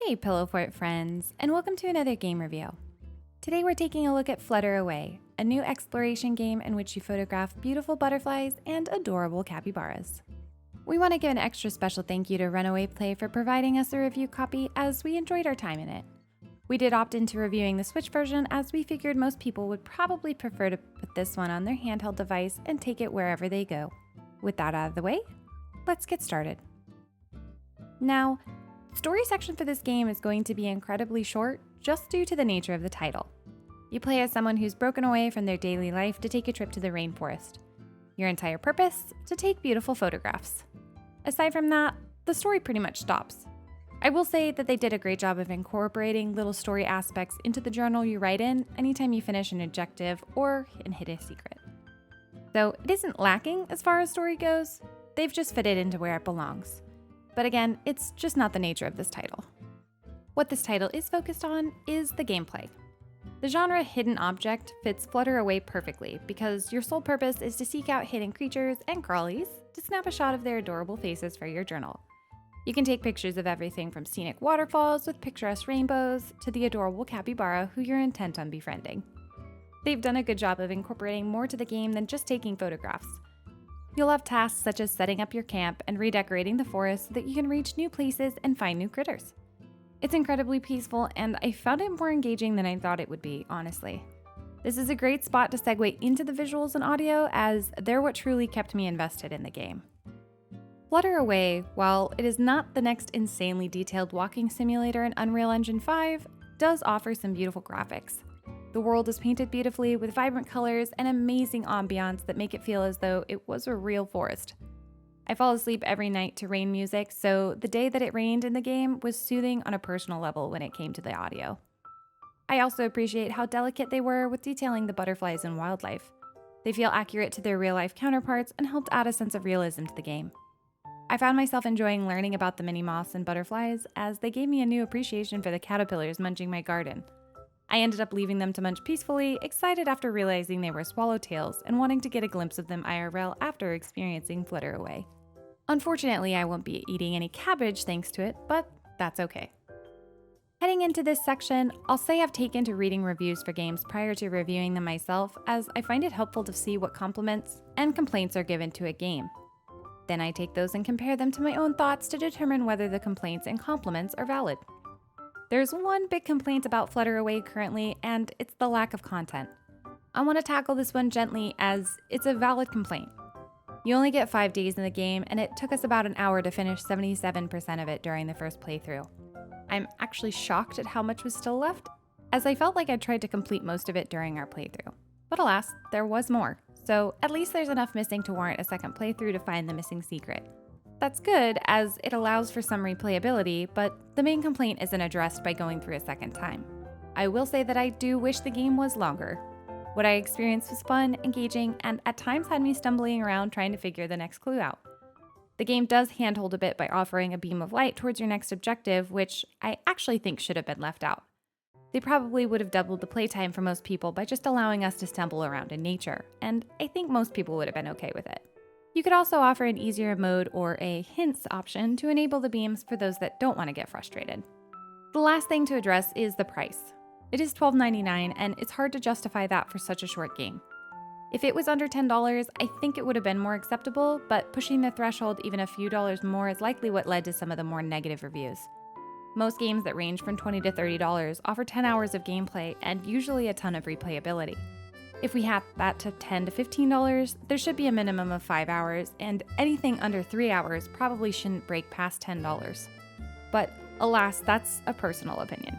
Hey Pillow Fort friends, and welcome to another game review. Today we're taking a look at Flutter Away, a new exploration game in which you photograph beautiful butterflies and adorable capybaras. We want to give an extra special thank you to Runaway Play for providing us a review copy as we enjoyed our time in it. We did opt into reviewing the Switch version as we figured most people would probably prefer to put this one on their handheld device and take it wherever they go. With that out of the way, let's get started. Now, the story section for this game is going to be incredibly short just due to the nature of the title. You play as someone who's broken away from their daily life to take a trip to the rainforest. Your entire purpose? To take beautiful photographs. Aside from that, the story pretty much stops. I will say that they did a great job of incorporating little story aspects into the journal you write in anytime you finish an objective or hit a secret. Though it isn't lacking as far as story goes, they've just fit it into where it belongs. But again, it's just not the nature of this title. What this title is focused on is the gameplay. The genre hidden object fits Flutter Away perfectly because your sole purpose is to seek out hidden creatures and crawlies to snap a shot of their adorable faces for your journal. You can take pictures of everything from scenic waterfalls with picturesque rainbows to the adorable capybara who you're intent on befriending. They've done a good job of incorporating more to the game than just taking photographs. You'll have tasks such as setting up your camp and redecorating the forest so that you can reach new places and find new critters. It's incredibly peaceful, and I found it more engaging than I thought it would be, honestly. This is a great spot to segue into the visuals and audio, as they're what truly kept me invested in the game. Flutter Away, while it is not the next insanely detailed walking simulator in Unreal Engine 5, does offer some beautiful graphics. The world is painted beautifully with vibrant colors and amazing ambiance that make it feel as though it was a real forest. I fall asleep every night to rain music, so the day that it rained in the game was soothing on a personal level when it came to the audio. I also appreciate how delicate they were with detailing the butterflies and wildlife. They feel accurate to their real-life counterparts and helped add a sense of realism to the game. I found myself enjoying learning about the mini moths and butterflies as they gave me a new appreciation for the caterpillars munching my garden. I ended up leaving them to munch peacefully, excited after realizing they were swallowtails and wanting to get a glimpse of them IRL after experiencing Flutter Away. Unfortunately, I won't be eating any cabbage thanks to it, but that's okay. Heading into this section, I'll say I've taken to reading reviews for games prior to reviewing them myself, as I find it helpful to see what compliments and complaints are given to a game. Then I take those and compare them to my own thoughts to determine whether the complaints and compliments are valid. There's one big complaint about Flutter Away currently, and it's the lack of content. I want to tackle this one gently as it's a valid complaint. You only get 5 days in the game, and it took us about an hour to finish 77% of it during the first playthrough. I'm actually shocked at how much was still left, as I felt like I tried to complete most of it during our playthrough. But alas, there was more, so at least there's enough missing to warrant a second playthrough to find the missing secret. That's good, as it allows for some replayability, but the main complaint isn't addressed by going through a second time. I will say that I do wish the game was longer. What I experienced was fun, engaging, and at times had me stumbling around trying to figure the next clue out. The game does handhold a bit by offering a beam of light towards your next objective, which I actually think should have been left out. They probably would have doubled the playtime for most people by just allowing us to stumble around in nature, and I think most people would have been okay with it. You could also offer an easier mode or a hints option to enable the beams for those that don't want to get frustrated. The last thing to address is the price. It is $12.99, and it's hard to justify that for such a short game. If it was under $10, I think it would have been more acceptable, but pushing the threshold even a few dollars more is likely what led to some of the more negative reviews. Most games that range from $20 to $30 offer 10 hours of gameplay and usually a ton of replayability. If we have that to $10 to $15, there should be a minimum of 5 hours, and anything under 3 hours probably shouldn't break past $10. But alas, that's a personal opinion.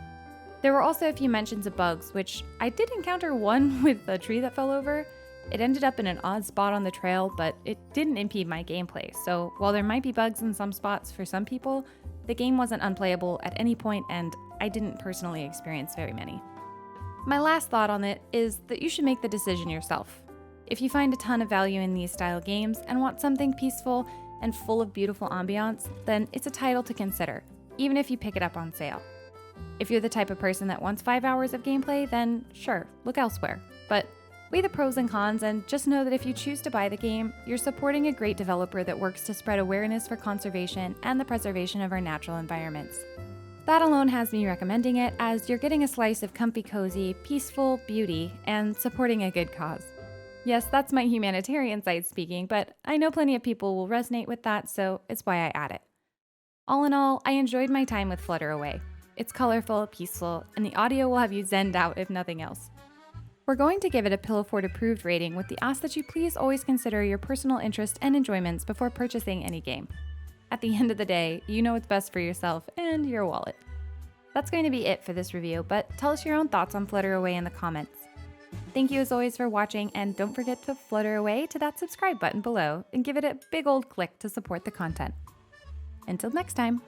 There were also a few mentions of bugs, which I did encounter one with a tree that fell over. It ended up in an odd spot on the trail, but it didn't impede my gameplay, so while there might be bugs in some spots for some people, the game wasn't unplayable at any point, and I didn't personally experience very many. My last thought on it is that you should make the decision yourself. If you find a ton of value in these style games and want something peaceful and full of beautiful ambiance, then it's a title to consider, even if you pick it up on sale. If you're the type of person that wants 5 hours of gameplay, then sure, look elsewhere. But weigh the pros and cons and just know that if you choose to buy the game, you're supporting a great developer that works to spread awareness for conservation and the preservation of our natural environments. That alone has me recommending it, as you're getting a slice of comfy cozy, peaceful beauty, and supporting a good cause. Yes, that's my humanitarian side speaking, but I know plenty of people will resonate with that, so it's why I add it. All in all, I enjoyed my time with Flutter Away. It's colorful, peaceful, and the audio will have you zenned out if nothing else. We're going to give it a Pillowfort approved rating with the ask that you please always consider your personal interest and enjoyments before purchasing any game. At the end of the day, you know what's best for yourself and your wallet. That's going to be it for this review, but tell us your own thoughts on Flutter Away in the comments. Thank you as always for watching, and don't forget to flutter away to that subscribe button below and give it a big old click to support the content. Until next time.